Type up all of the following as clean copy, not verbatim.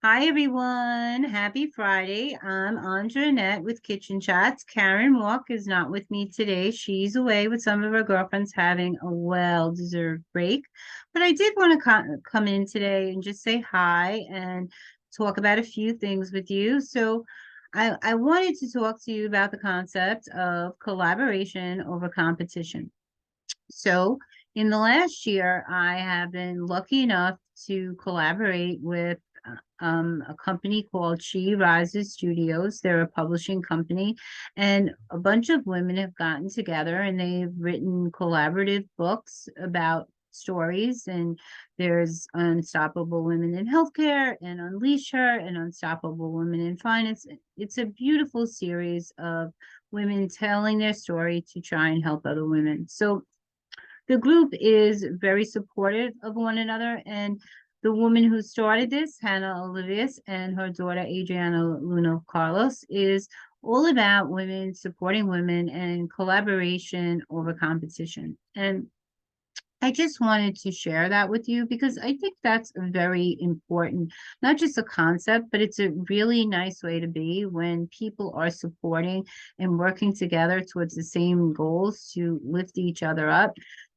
Hi everyone. Happy Friday. I'm Anjanette with Kitchen Chats. Karen Walk is not with me today. She's away with some of her girlfriends having a well-deserved break. But I did want to come in today and just say hi and talk about a few things with you. So I wanted to talk to you about the concept of collaboration over competition. So, in the last year, I have been lucky enough to collaborate with a company called She Rises Studios. They're a publishing company, and a bunch of women have gotten together and they've written collaborative books about stories. And there's Unstoppable Women in Healthcare, and Unleash Her, and Unstoppable Women in Finance. It's a beautiful series of women telling their story to try and help other women. So, the group is very supportive of one another. And the woman who started this, Hannah Olivias, and her daughter, Adriana Luna Carlos, is all about women supporting women and collaboration over competition. And I just wanted to share that with you because I think that's very important, not just a concept, but it's a really nice way to be when people are supporting and working together towards the same goals to lift each other up.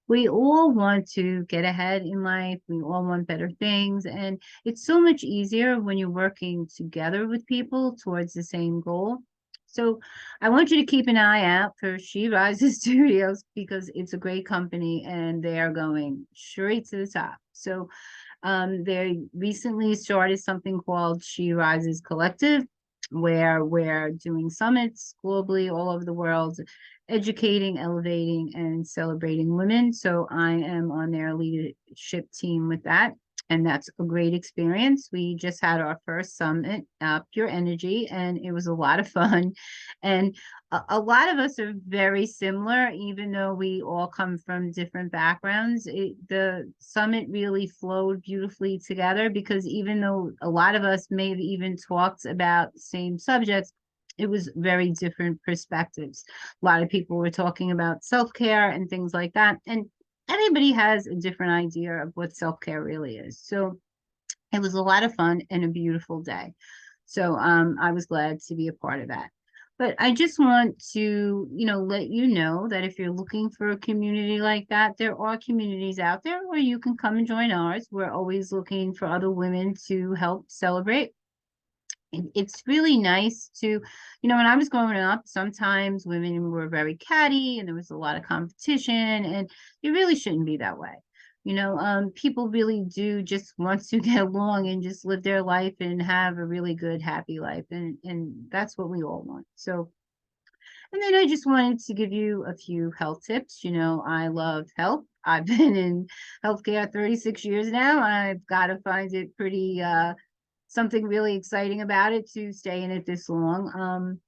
We all want to get ahead in life. We all want better things. And it's so much easier when you're working together with people towards the same goal. So I want you to keep an eye out for She Rises Studios because it's a great company and they are going straight to the top. So they recently started something called She Rises Collective, where we're doing summits globally all over the world, educating, elevating, and celebrating women. So I am on their leadership team with that. And that's a great experience. We just had our first summit, Pure Energy, and it was a lot of fun. And a lot of us are very similar, even though we all come from different backgrounds. The summit really flowed beautifully together because even though a lot of us may have even talked about the same subjects, it was very different perspectives. A lot of people were talking about self-care and things like that. And everybody has a different idea of what self-care really is. So it was a lot of fun and a beautiful day. So I was glad to be a part of that. But I just want to, let you know that if you're looking for a community like that, there are communities out there where you can come and join ours. We're always looking for other women to help celebrate. It's really nice to, when I was growing up, sometimes women were very catty and there was a lot of competition, and it really shouldn't be that way. People really do just want to get along and just live their life and have a really good, happy life. And that's what we all want. So, and then I just wanted to give you a few health tips. I love health. I've been in healthcare 36 years now. I've got to find it pretty, something really exciting about it to stay in it this long.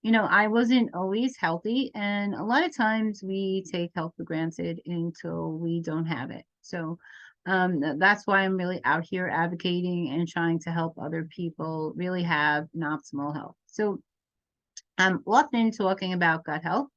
I wasn't always healthy, and a lot of times we take health for granted until we don't have it. So that's why I'm really out here advocating and trying to help other people really have an optimal health. So I'm often talking about gut health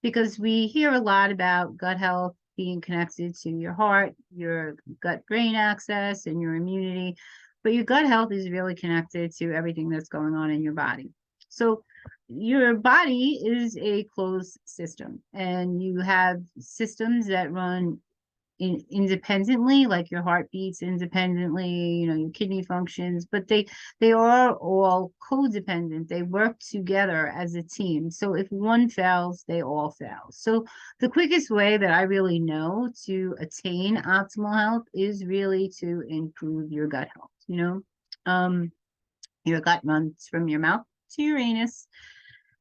because we hear a lot about gut health being connected to your heart, your gut brain access, and your immunity. But your gut health is really connected to everything that's going on in your body. So, your body is a closed system, and you have systems that run independently, like your heart beats independently, your kidney functions, but they are all codependent. They work together as a team. So if one fails, they all fail. So the quickest way that I really know to attain optimal health is really to improve your gut health. Your gut runs from your mouth to your anus,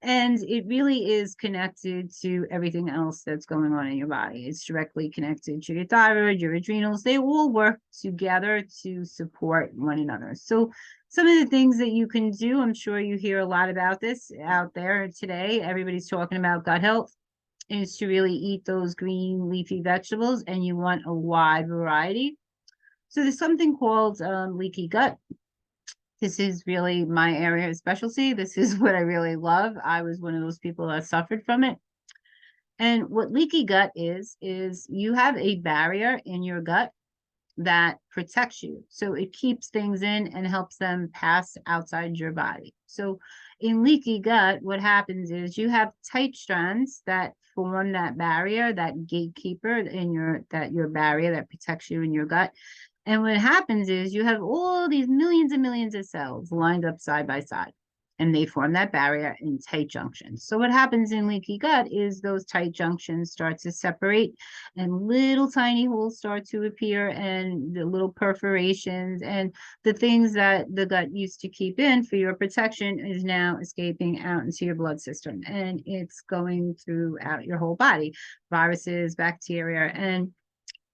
and it really is connected to everything else that's going on in your body. It's directly connected to your thyroid, your adrenals. They all work together to support one another. So, some of the things that you can do, I'm sure you hear a lot about this out there today. Everybody's talking about gut health, is to really eat those green leafy vegetables, and you want a wide variety. So, there's something called leaky gut. This is really my area of specialty. This is what I really love. I was one of those people that suffered from it. And what leaky gut is you have a barrier in your gut that protects you. So it keeps things in and helps them pass outside your body. So in leaky gut, what happens is you have tight strands that form that barrier, that gatekeeper in your barrier that protects you in your gut. And what happens is you have all these millions and millions of cells lined up side by side, and they form that barrier in tight junctions. So what happens in leaky gut is those tight junctions start to separate, and little tiny holes start to appear, and the little perforations, and the things that the gut used to keep in for your protection is now escaping out into your blood system, and it's going throughout your whole body, viruses, bacteria, and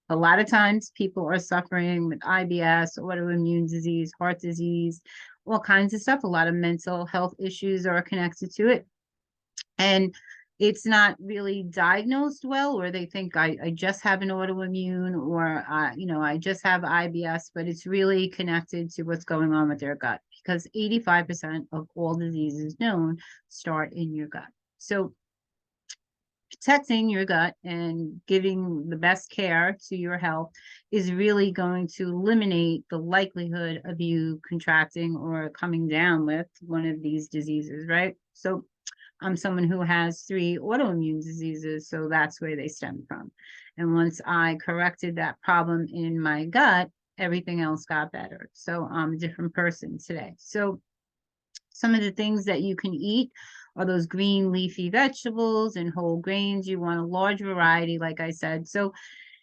a lot of times people are suffering with IBS, autoimmune disease, heart disease, all kinds of stuff. A lot of mental health issues are connected to it. And it's not really diagnosed well, or they think I just have an autoimmune, or I just have IBS, but it's really connected to what's going on with their gut, because 85% of all diseases known start in your gut. So protecting your gut and giving the best care to your health is really going to eliminate the likelihood of you contracting or coming down with one of these diseases, right? So I'm someone who has 3 autoimmune diseases, so that's where they stem from. And once I corrected that problem in my gut, everything else got better. So I'm a different person today. So some of the things that you can eat are those green leafy vegetables and whole grains. You want a large variety, like I said. So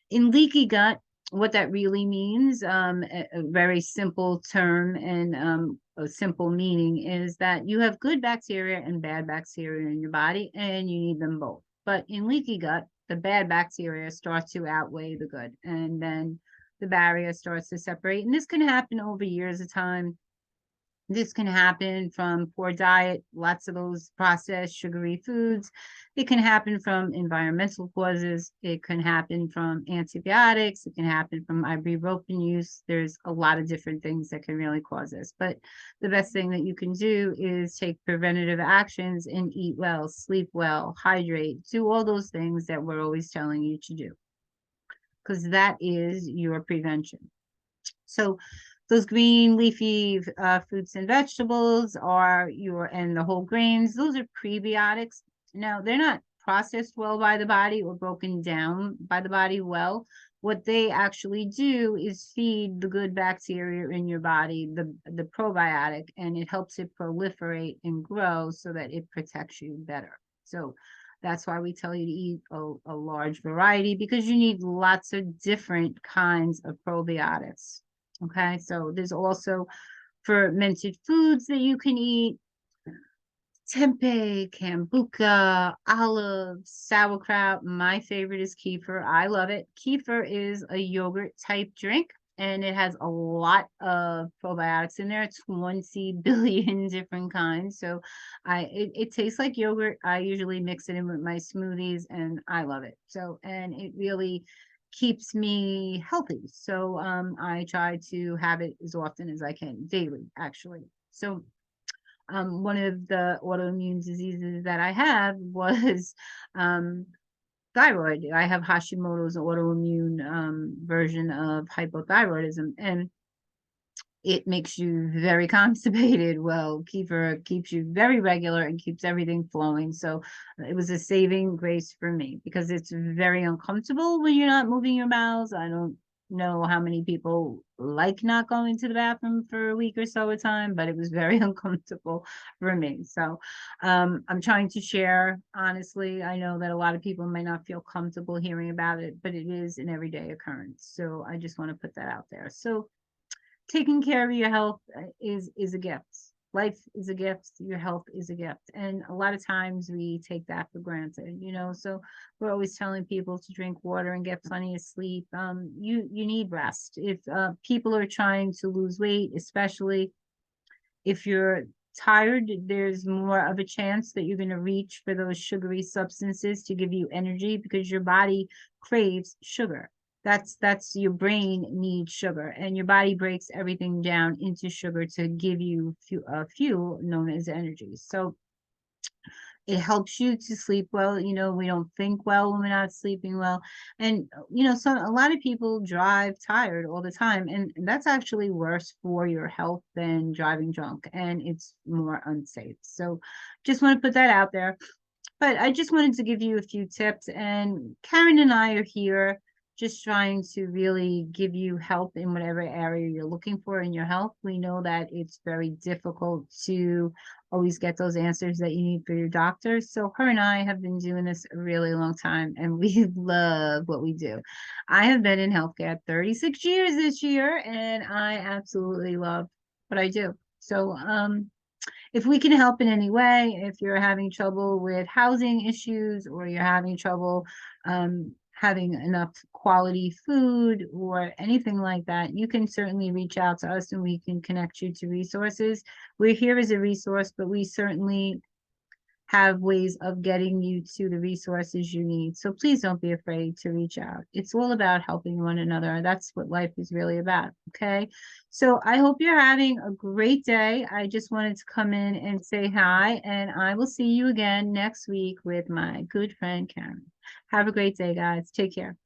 in leaky gut, what that really means, a very simple term and a simple meaning, is that you have good bacteria and bad bacteria in your body, and you need them both. But in leaky gut, the bad bacteria start to outweigh the good, and then the barrier starts to separate. And this can happen over years of time. This can happen from poor diet, lots of those processed sugary foods. It can happen from environmental causes. It can happen from antibiotics. It can happen from ibuprofen use. There's a lot of different things that can really cause this. But the best thing that you can do is take preventative actions and eat well, sleep well, hydrate, do all those things that we're always telling you to do, because that is your prevention. So those green leafy fruits and vegetables are and the whole grains, those are prebiotics. Now, they're not processed well by the body or broken down by the body well. What they actually do is feed the good bacteria in your body, the probiotic, and it helps it proliferate and grow so that it protects you better. So that's why we tell you to eat a large variety, because you need lots of different kinds of probiotics. Okay, so there's also fermented foods that you can eat: tempeh, kombucha, olives, sauerkraut. My favorite is kefir. I love it. Kefir is a yogurt type drink, and it has a lot of probiotics in there. 20 billion different kinds. So it tastes like yogurt. I usually mix it in with my smoothies, and I love it. So, and it really keeps me healthy. So I try to have it as often as I can, daily, actually. So one of the autoimmune diseases that I have was thyroid. I have Hashimoto's autoimmune version of hypothyroidism, and it makes you very constipated. Well, kefir keeps you very regular and keeps everything flowing. So it was a saving grace for me, because it's very uncomfortable when you're not moving your bowels. I don't know how many people like not going to the bathroom for a week or so at a time, but it was very uncomfortable for me. So I'm trying to share, honestly. I know that a lot of people may not feel comfortable hearing about it, but it is an everyday occurrence. So I just want to put that out there. So taking care of your health is a gift. Life is a gift. Your health is a gift, and a lot of times we take that for granted. So we're always telling people to drink water and get plenty of sleep. You need rest. If people are trying to lose weight, especially if you're tired, there's more of a chance that you're going to reach for those sugary substances to give you energy, because your body craves sugar. That's your brain needs sugar, and your body breaks everything down into sugar to give you fuel known as energy. So It helps you to sleep well. We don't think well when we're not sleeping well. And a lot of people drive tired all the time, and that's actually worse for your health than driving drunk, and it's more unsafe. So just want to put that out there. But I just wanted to give you a few tips, and Karen and I are here just trying to really give you help in whatever area you're looking for in your health. We know that it's very difficult to always get those answers that you need for your doctor. So her and I have been doing this a really long time, and we love what we do. I have been in healthcare 36 years this year, and I absolutely love what I do. So, if we can help in any way, if you're having trouble with housing issues, or you're having trouble having enough quality food or anything like that, you can certainly reach out to us and we can connect you to resources. We're here as a resource, but we certainly have ways of getting you to the resources you need. So please don't be afraid to reach out. It's all about helping one another. That's what life is really about. Okay. So I hope you're having a great day. I just wanted to come in and say hi, and I will see you again next week with my good friend Karen. Have a great day, guys. Take care.